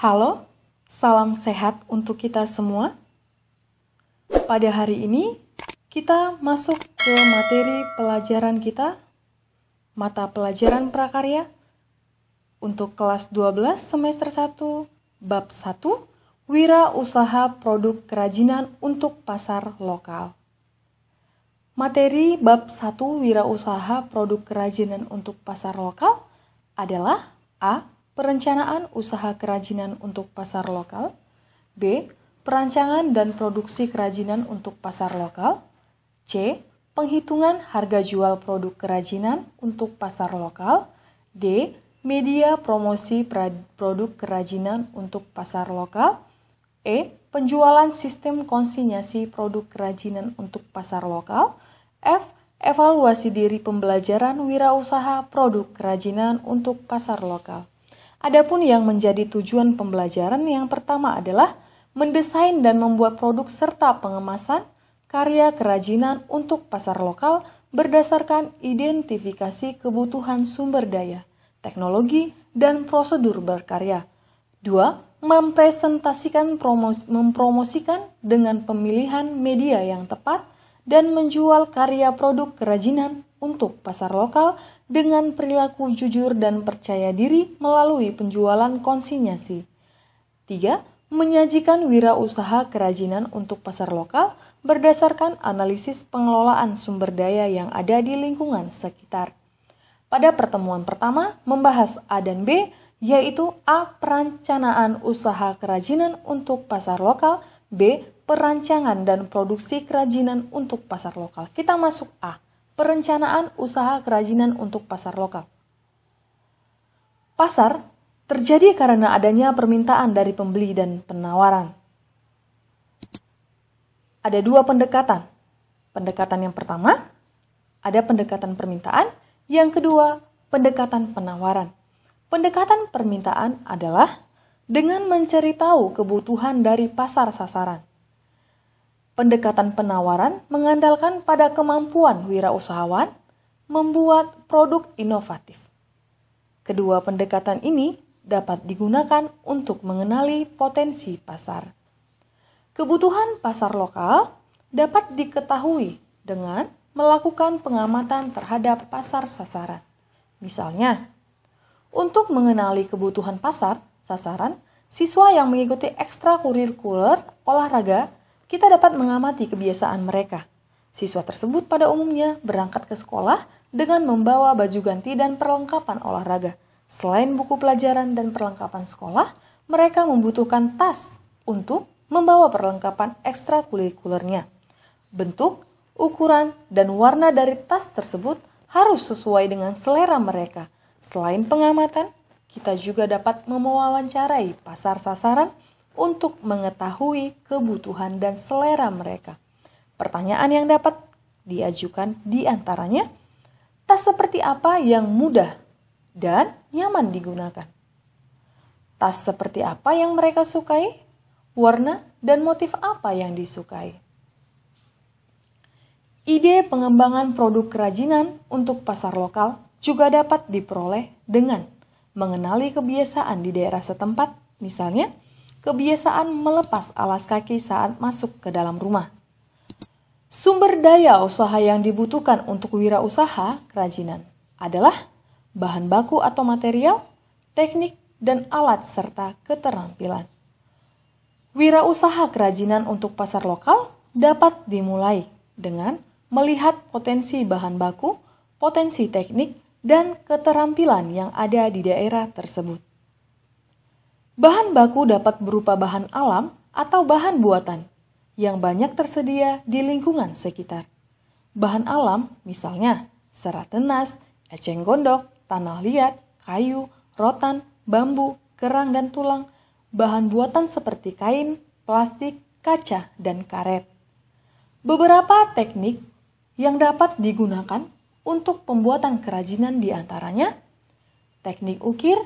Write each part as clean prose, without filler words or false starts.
Halo, salam sehat untuk kita semua. Pada hari ini, kita masuk ke materi pelajaran kita, mata pelajaran prakarya, untuk kelas 12 semester 1, bab 1, Wira Usaha Produk Kerajinan untuk Pasar Lokal. Materi bab 1 Wira Usaha Produk Kerajinan untuk Pasar Lokal adalah A. Perencanaan usaha kerajinan untuk pasar lokal. B. Perancangan dan produksi kerajinan untuk pasar lokal. C. Penghitungan harga jual produk kerajinan untuk pasar lokal. D. Media promosi produk kerajinan untuk pasar lokal. E. Penjualan sistem konsinyasi produk kerajinan untuk pasar lokal. F. Evaluasi diri pembelajaran wirausaha produk kerajinan untuk pasar lokal. Adapun yang menjadi tujuan pembelajaran yang pertama adalah mendesain dan membuat produk serta pengemasan karya kerajinan untuk pasar lokal berdasarkan identifikasi kebutuhan sumber daya, teknologi, dan prosedur berkarya. 2. Mempromosikan dengan pemilihan media yang tepat dan menjual karya produk kerajinan untuk pasar lokal dengan perilaku jujur dan percaya diri melalui penjualan konsinyasi. 3. Menyajikan wirausaha kerajinan untuk pasar lokal berdasarkan analisis pengelolaan sumber daya yang ada di lingkungan sekitar. Pada pertemuan pertama membahas A dan B, yaitu A. Perencanaan usaha kerajinan untuk pasar lokal, B. Perancangan dan produksi kerajinan untuk pasar lokal. Kita masuk A. Perencanaan usaha kerajinan untuk pasar lokal. Pasar terjadi karena adanya permintaan dari pembeli dan penawaran. Ada dua pendekatan. Pendekatan yang pertama, ada pendekatan permintaan. Yang kedua, pendekatan penawaran. Pendekatan permintaan adalah dengan mencari tahu kebutuhan dari pasar sasaran. Pendekatan penawaran mengandalkan pada kemampuan wirausahawan membuat produk inovatif. Kedua pendekatan ini dapat digunakan untuk mengenali potensi pasar. Kebutuhan pasar lokal dapat diketahui dengan melakukan pengamatan terhadap pasar sasaran. Misalnya, untuk mengenali kebutuhan pasar sasaran, siswa yang mengikuti ekstrakurikuler olahraga kita dapat mengamati kebiasaan mereka. Siswa tersebut pada umumnya berangkat ke sekolah dengan membawa baju ganti dan perlengkapan olahraga. Selain buku pelajaran dan perlengkapan sekolah, mereka membutuhkan tas untuk membawa perlengkapan ekstrakurikulernya. Bentuk, ukuran, dan warna dari tas tersebut harus sesuai dengan selera mereka. Selain pengamatan, kita juga dapat mewawancarai pasar sasaran untuk mengetahui kebutuhan dan selera mereka. Pertanyaan yang dapat diajukan di antaranya, tas seperti apa yang mudah dan nyaman digunakan? Tas seperti apa yang mereka sukai? Warna dan motif apa yang disukai? Ide pengembangan produk kerajinan untuk pasar lokal juga dapat diperoleh dengan mengenali kebiasaan di daerah setempat, misalnya kebiasaan melepas alas kaki saat masuk ke dalam rumah. Sumber daya usaha yang dibutuhkan untuk wirausaha kerajinan adalah bahan baku atau material, teknik, dan alat serta keterampilan. Wirausaha kerajinan untuk pasar lokal dapat dimulai dengan melihat potensi bahan baku, potensi teknik, dan keterampilan yang ada di daerah tersebut. Bahan baku dapat berupa bahan alam atau bahan buatan yang banyak tersedia di lingkungan sekitar. Bahan alam misalnya serat tenas, eceng gondok, tanah liat, kayu, rotan, bambu, kerang, dan tulang. Bahan buatan seperti kain, plastik, kaca, dan karet. Beberapa teknik yang dapat digunakan untuk pembuatan kerajinan diantaranya teknik ukir,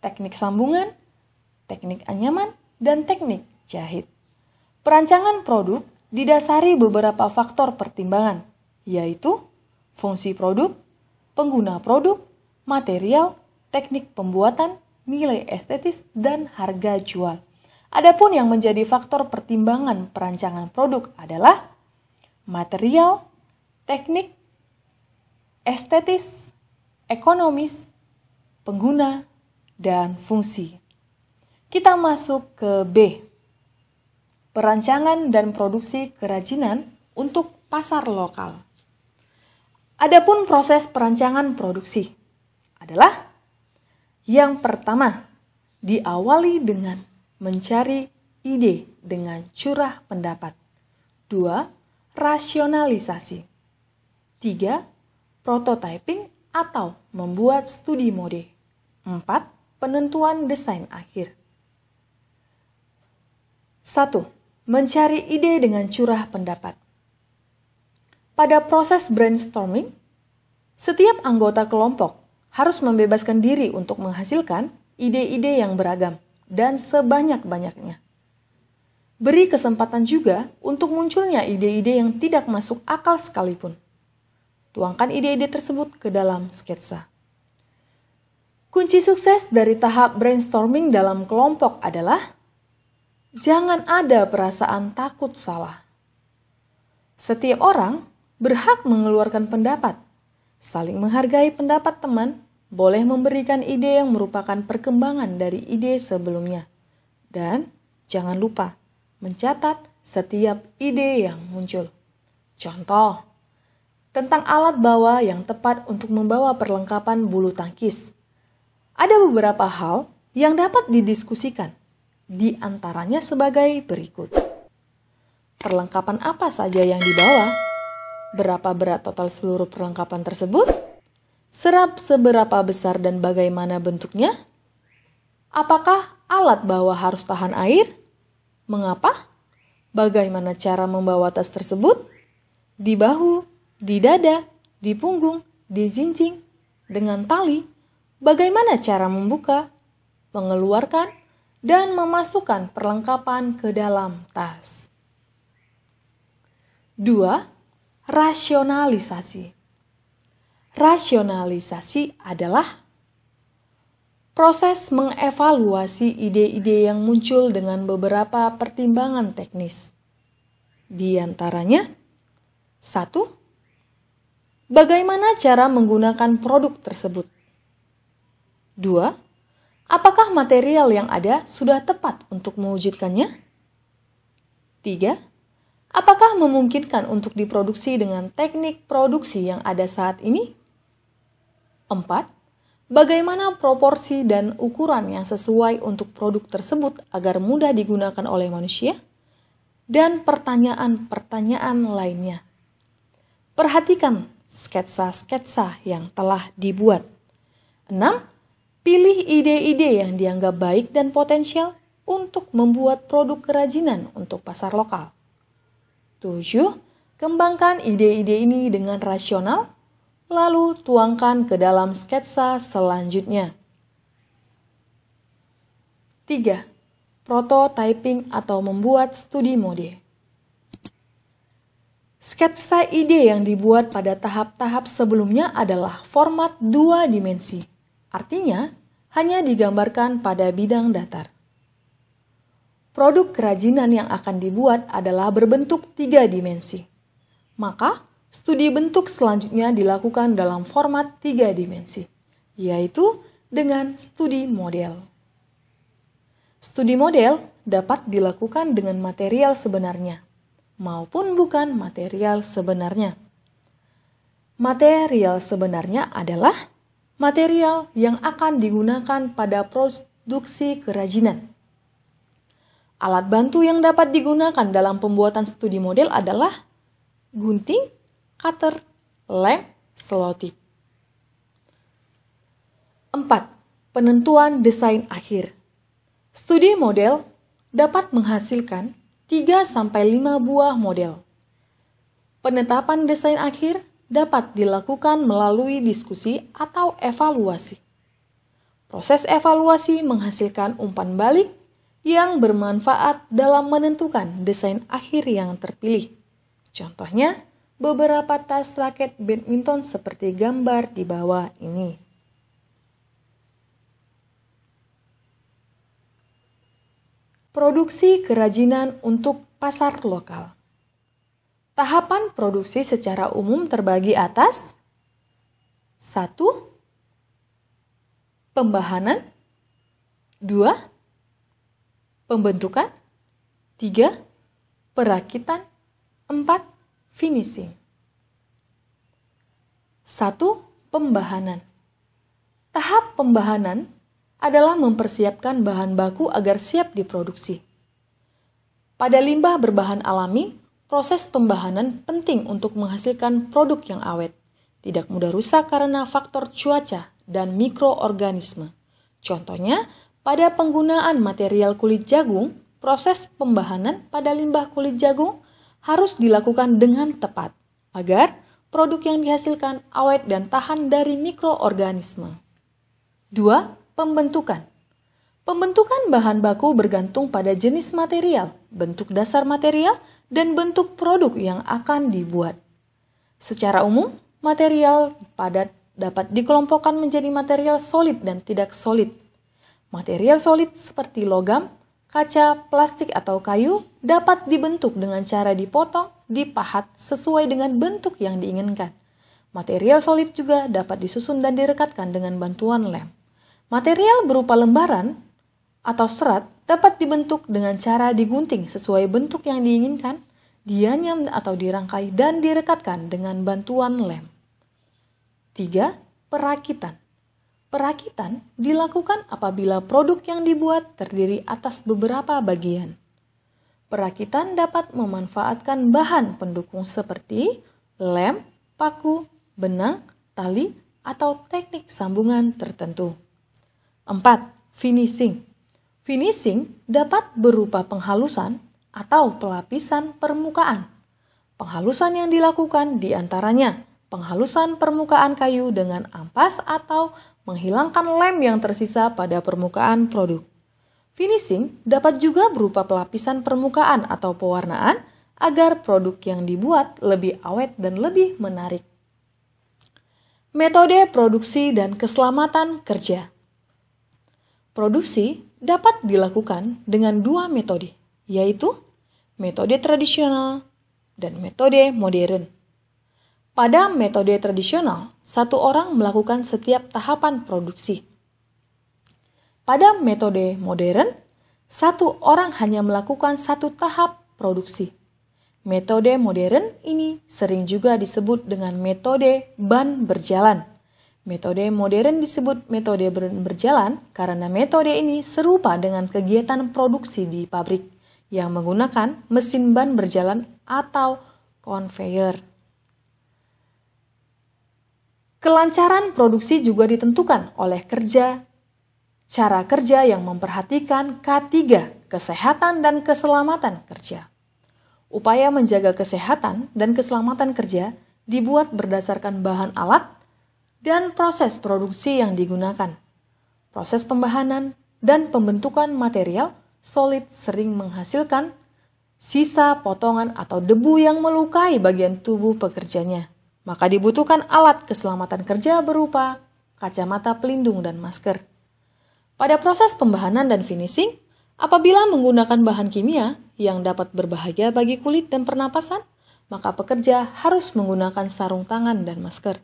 teknik sambungan, teknik anyaman, dan teknik jahit. Perancangan produk didasari beberapa faktor pertimbangan, yaitu fungsi produk, pengguna produk, material, teknik pembuatan, nilai estetis, dan harga jual. Adapun yang menjadi faktor pertimbangan perancangan produk adalah material, teknik, estetis, ekonomis, pengguna, dan fungsi. Kita masuk ke B. Perancangan dan produksi kerajinan untuk pasar lokal. Adapun proses perancangan produksi adalah yang pertama, diawali dengan mencari ide dengan curah pendapat. 2. Rasionalisasi. 3. Prototyping atau membuat studi mode. 4. Penentuan desain akhir. 1. Mencari ide dengan curah pendapat. Pada proses brainstorming, setiap anggota kelompok harus membebaskan diri untuk menghasilkan ide-ide yang beragam dan sebanyak-banyaknya. Beri kesempatan juga untuk munculnya ide-ide yang tidak masuk akal sekalipun. Tuangkan ide-ide tersebut ke dalam sketsa. Kunci sukses dari tahap brainstorming dalam kelompok adalah jangan ada perasaan takut salah. Setiap orang berhak mengeluarkan pendapat. Saling menghargai pendapat teman boleh memberikan ide yang merupakan perkembangan dari ide sebelumnya. Dan jangan lupa mencatat setiap ide yang muncul. Contoh, tentang alat bawa yang tepat untuk membawa perlengkapan bulu tangkis. Ada beberapa hal yang dapat didiskusikan, di antaranya sebagai berikut. Perlengkapan apa saja yang dibawa? Berapa berat total seluruh perlengkapan tersebut? Seberapa besar dan bagaimana bentuknya? Apakah alat bawa harus tahan air? Mengapa? Bagaimana cara membawa tas tersebut? Di bahu, di dada, di punggung, di jinjing, dengan tali. Bagaimana cara membuka, mengeluarkan, dan memasukkan perlengkapan ke dalam tas? 2. Rasionalisasi. Rasionalisasi adalah proses mengevaluasi ide-ide yang muncul dengan beberapa pertimbangan teknis. Di antaranya, 1. Bagaimana cara menggunakan produk tersebut? 2. Apakah material yang ada sudah tepat untuk mewujudkannya? 3. Apakah memungkinkan untuk diproduksi dengan teknik produksi yang ada saat ini? 4. Bagaimana proporsi dan ukuran yang sesuai untuk produk tersebut agar mudah digunakan oleh manusia? Dan pertanyaan-pertanyaan lainnya. Perhatikan sketsa-sketsa yang telah dibuat. 6. Pilih ide-ide yang dianggap baik dan potensial untuk membuat produk kerajinan untuk pasar lokal. 7. Kembangkan ide-ide ini dengan rasional, lalu tuangkan ke dalam sketsa selanjutnya. 3. Prototyping atau membuat studi mode. Sketsa ide yang dibuat pada tahap-tahap sebelumnya adalah format 2 dimensi, artinya hanya digambarkan pada bidang datar. Produk kerajinan yang akan dibuat adalah berbentuk 3 dimensi. Maka, studi bentuk selanjutnya dilakukan dalam format 3 dimensi, yaitu dengan studi model. Studi model dapat dilakukan dengan material sebenarnya, maupun bukan material sebenarnya. Material sebenarnya adalah material yang akan digunakan pada produksi kerajinan. Alat bantu yang dapat digunakan dalam pembuatan studi model adalah gunting, cutter, lem, selotip. 4. Penentuan desain akhir. Studi model dapat menghasilkan 3-5 buah model. Penetapan desain akhir dapat dilakukan melalui diskusi atau evaluasi. Proses evaluasi menghasilkan umpan balik yang bermanfaat dalam menentukan desain akhir yang terpilih. Contohnya, beberapa tas raket badminton seperti gambar di bawah ini. Produksi kerajinan untuk pasar lokal. Tahapan produksi secara umum terbagi atas 1. Pembahanan 2. Pembentukan 3. Perakitan 4. Finishing. 1. Pembahanan. Tahap pembahanan adalah mempersiapkan bahan baku agar siap diproduksi. Pada limbah berbahan alami, proses pembahanan penting untuk menghasilkan produk yang awet, tidak mudah rusak karena faktor cuaca dan mikroorganisme. Contohnya, pada penggunaan material kulit jagung, proses pembahanan pada limbah kulit jagung harus dilakukan dengan tepat agar produk yang dihasilkan awet dan tahan dari mikroorganisme. 2. Pembentukan. Pembentukan bahan baku bergantung pada jenis material, bentuk dasar material, dan bentuk produk yang akan dibuat. Secara umum, material padat dapat dikelompokkan menjadi material solid dan tidak solid. Material solid seperti logam, kaca, plastik, atau kayu dapat dibentuk dengan cara dipotong, dipahat sesuai dengan bentuk yang diinginkan. Material solid juga dapat disusun dan direkatkan dengan bantuan lem. Material berupa lembaran atau serat dapat dibentuk dengan cara digunting sesuai bentuk yang diinginkan, dianyam atau dirangkai dan direkatkan dengan bantuan lem. 3. Perakitan. Perakitan dilakukan apabila produk yang dibuat terdiri atas beberapa bagian. Perakitan dapat memanfaatkan bahan pendukung seperti lem, paku, benang, tali, atau teknik sambungan tertentu. 4. Finishing. Finishing dapat berupa penghalusan atau pelapisan permukaan. Penghalusan yang dilakukan diantaranya penghalusan permukaan kayu dengan ampas atau menghilangkan lem yang tersisa pada permukaan produk. Finishing dapat juga berupa pelapisan permukaan atau pewarnaan agar produk yang dibuat lebih awet dan lebih menarik. Metode produksi dan keselamatan kerja. Produksi dapat dilakukan dengan 2 metode, yaitu metode tradisional dan metode modern. Pada metode tradisional, satu orang melakukan setiap tahapan produksi. Pada metode modern, satu orang hanya melakukan satu tahap produksi. Metode modern ini sering juga disebut dengan metode ban berjalan. Metode modern disebut metode berjalan karena metode ini serupa dengan kegiatan produksi di pabrik yang menggunakan mesin ban berjalan atau conveyor. Kelancaran produksi juga ditentukan oleh cara kerja yang memperhatikan K3, kesehatan dan keselamatan kerja. Upaya menjaga kesehatan dan keselamatan kerja dibuat berdasarkan bahan alat dan proses produksi yang digunakan. Proses pembahanan dan pembentukan material solid sering menghasilkan sisa potongan atau debu yang melukai bagian tubuh pekerjanya. Maka dibutuhkan alat keselamatan kerja berupa kacamata pelindung dan masker. Pada proses pembahanan dan finishing, apabila menggunakan bahan kimia yang dapat berbahaya bagi kulit dan pernapasan, maka pekerja harus menggunakan sarung tangan dan masker.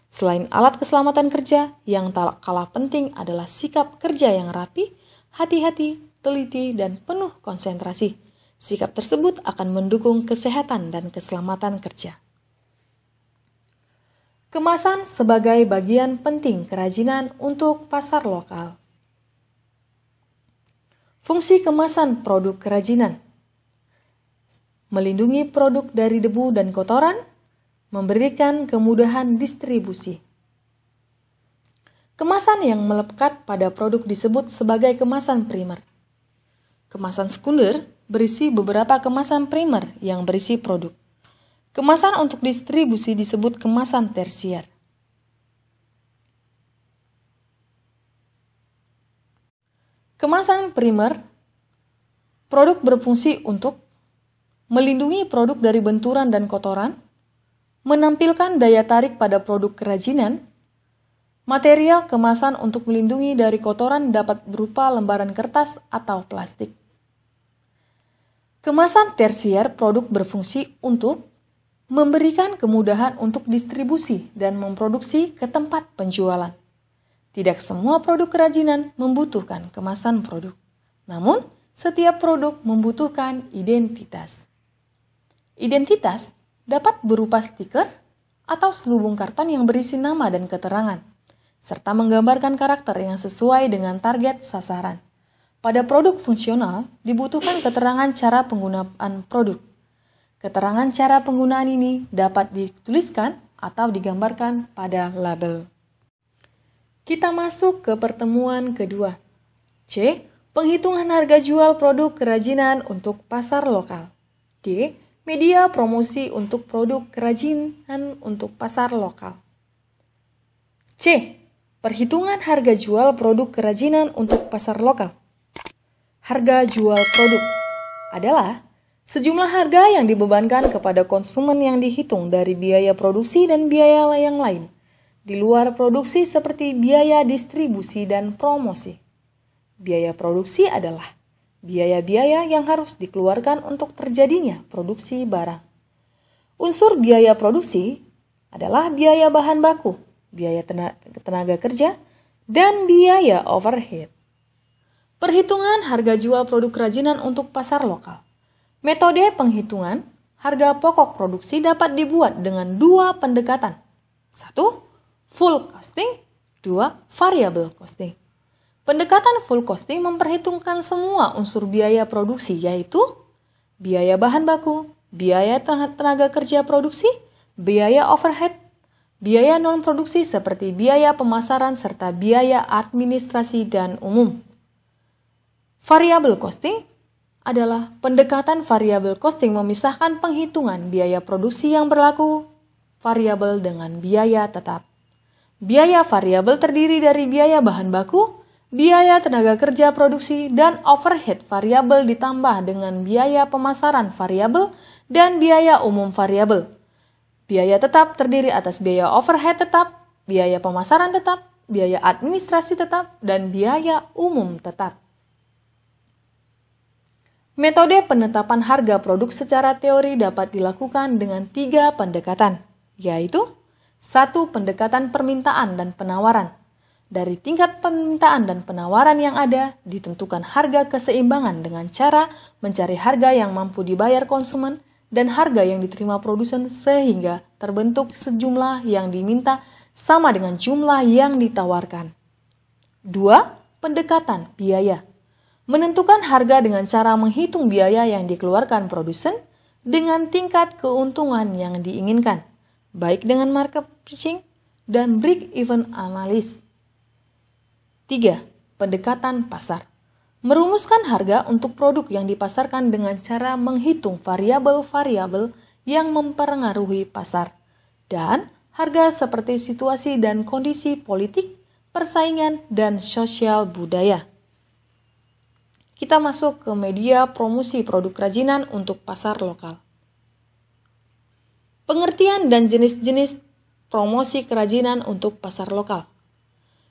Selain alat keselamatan kerja, yang tak kalah penting adalah sikap kerja yang rapi, hati-hati, teliti, dan penuh konsentrasi. Sikap tersebut akan mendukung kesehatan dan keselamatan kerja. Kemasan sebagai bagian penting kerajinan untuk pasar lokal. Fungsi kemasan produk kerajinan: melindungi produk dari debu dan kotoran, memberikan kemudahan distribusi. Kemasan yang melekat pada produk disebut sebagai kemasan primer. Kemasan sekunder berisi beberapa kemasan primer yang berisi produk. Kemasan untuk distribusi disebut kemasan tersier. Kemasan primer, produk berfungsi untuk melindungi produk dari benturan dan kotoran, menampilkan daya tarik pada produk kerajinan. Material kemasan untuk melindungi dari kotoran dapat berupa lembaran kertas atau plastik. Kemasan tersier produk berfungsi untuk memberikan kemudahan untuk distribusi dan memproduksi ke tempat penjualan. Tidak semua produk kerajinan membutuhkan kemasan produk. Namun, setiap produk membutuhkan identitas. Identitas dapat berupa stiker atau selubung karton yang berisi nama dan keterangan, serta menggambarkan karakter yang sesuai dengan target sasaran. Pada produk fungsional, dibutuhkan keterangan cara penggunaan produk. Keterangan cara penggunaan ini dapat dituliskan atau digambarkan pada label. Kita masuk ke pertemuan kedua. C. Penghitungan harga jual produk kerajinan untuk pasar lokal. D. Media promosi untuk produk kerajinan untuk pasar lokal. C. Perhitungan harga jual produk kerajinan untuk pasar lokal. Harga jual produk adalah sejumlah harga yang dibebankan kepada konsumen yang dihitung dari biaya produksi dan biaya yang lain, di luar produksi seperti biaya distribusi dan promosi. Biaya produksi adalah biaya-biaya yang harus dikeluarkan untuk terjadinya produksi barang. Unsur biaya produksi adalah biaya bahan baku, biaya tenaga kerja, dan biaya overhead. Perhitungan harga jual produk kerajinan untuk pasar lokal. Metode penghitungan harga pokok produksi dapat dibuat dengan dua pendekatan. 1. Full costing. 2. Variable costing. Pendekatan full costing memperhitungkan semua unsur biaya produksi yaitu biaya bahan baku, biaya tenaga kerja produksi, biaya overhead, biaya non-produksi seperti biaya pemasaran serta biaya administrasi dan umum. Variable costing adalah pendekatan variable costing memisahkan penghitungan biaya produksi yang berlaku variabel dengan biaya tetap. Biaya variabel terdiri dari biaya bahan baku, biaya tenaga kerja produksi, dan overhead variabel ditambah dengan biaya pemasaran variabel dan biaya umum variabel. Biaya tetap terdiri atas biaya overhead tetap, biaya pemasaran tetap, biaya administrasi tetap, dan biaya umum tetap. Metode penetapan harga produk secara teori dapat dilakukan dengan 3 pendekatan, yaitu 1. Pendekatan permintaan dan penawaran. Dari tingkat permintaan dan penawaran yang ada, ditentukan harga keseimbangan dengan cara mencari harga yang mampu dibayar konsumen dan harga yang diterima produsen sehingga terbentuk sejumlah yang diminta sama dengan jumlah yang ditawarkan. 2. Pendekatan biaya. Menentukan harga dengan cara menghitung biaya yang dikeluarkan produsen dengan tingkat keuntungan yang diinginkan, baik dengan market pricing dan break-even analysis. 3. Pendekatan pasar. Merumuskan harga untuk produk yang dipasarkan dengan cara menghitung variabel-variabel yang mempengaruhi pasar, dan harga seperti situasi dan kondisi politik, persaingan, dan sosial budaya. Kita masuk ke media promosi produk kerajinan untuk pasar lokal. Pengertian dan jenis-jenis promosi kerajinan untuk pasar lokal.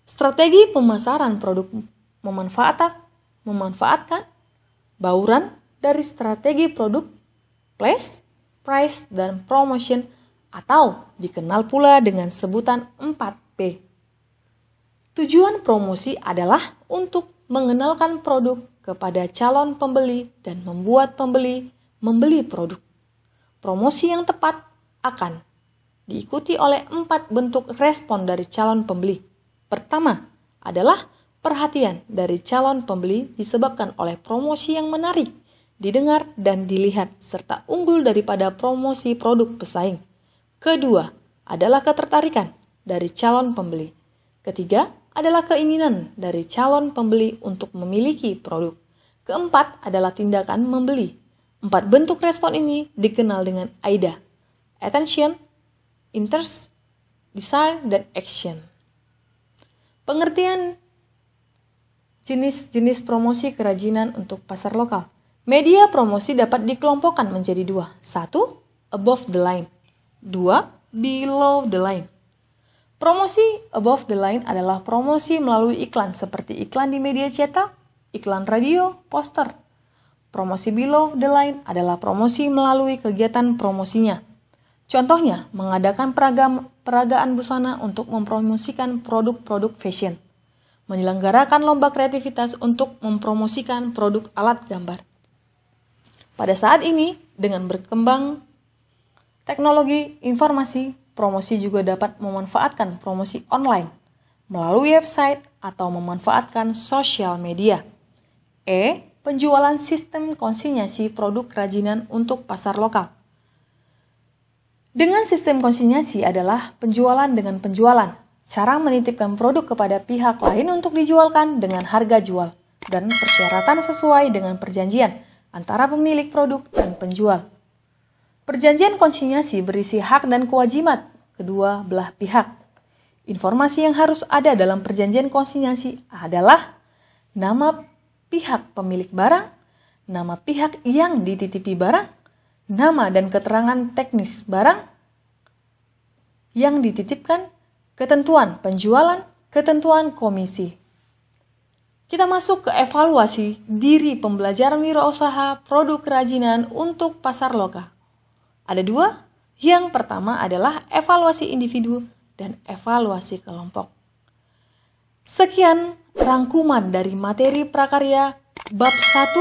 Strategi pemasaran produk memanfaatkan bauran dari strategi produk, place, price, dan promotion atau dikenal pula dengan sebutan 4P. Tujuan promosi adalah untuk mengenalkan produk kepada calon pembeli dan membuat pembeli membeli produk. Promosi yang tepat akan diikuti oleh 4 bentuk respon dari calon pembeli. Pertama adalah perhatian dari calon pembeli disebabkan oleh promosi yang menarik, didengar dan dilihat, serta unggul daripada promosi produk pesaing. Kedua adalah ketertarikan dari calon pembeli. Ketiga adalah keinginan dari calon pembeli untuk memiliki produk. Keempat adalah tindakan membeli. 4 bentuk respon ini dikenal dengan AIDA: attention, interest, desire, dan action. Pengertian jenis-jenis promosi kerajinan untuk pasar lokal. Media promosi dapat dikelompokkan menjadi 2. 1. Above the line. 2. Below the line. Promosi above the line adalah promosi melalui iklan seperti iklan di media cetak, iklan radio, poster. Promosi below the line adalah promosi melalui kegiatan promosinya. Contohnya, mengadakan peragaan busana untuk mempromosikan produk-produk fashion. Menyelenggarakan lomba kreativitas untuk mempromosikan produk alat gambar. Pada saat ini, dengan berkembang teknologi informasi, promosi juga dapat memanfaatkan promosi online melalui website atau memanfaatkan sosial media. Penjualan sistem konsinyasi produk kerajinan untuk pasar lokal. Dengan sistem konsinyasi adalah penjualan dengan penjualan. Cara menitipkan produk kepada pihak lain untuk dijualkan dengan harga jual dan persyaratan sesuai dengan perjanjian antara pemilik produk dan penjual. Perjanjian konsinyasi berisi hak dan kewajiban kedua belah pihak. Informasi yang harus ada dalam perjanjian konsinyasi adalah nama pihak pemilik barang, nama pihak yang dititipi barang, nama dan keterangan teknis barang yang dititipkan, ketentuan penjualan, ketentuan komisi. Kita masuk ke evaluasi diri pembelajaran wirausaha produk kerajinan untuk pasar lokal. Ada dua. Yang pertama adalah evaluasi individu dan evaluasi kelompok. Sekian rangkuman dari materi prakarya bab 1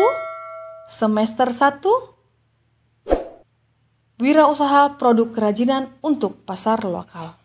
semester 1 wirausaha produk kerajinan untuk pasar lokal.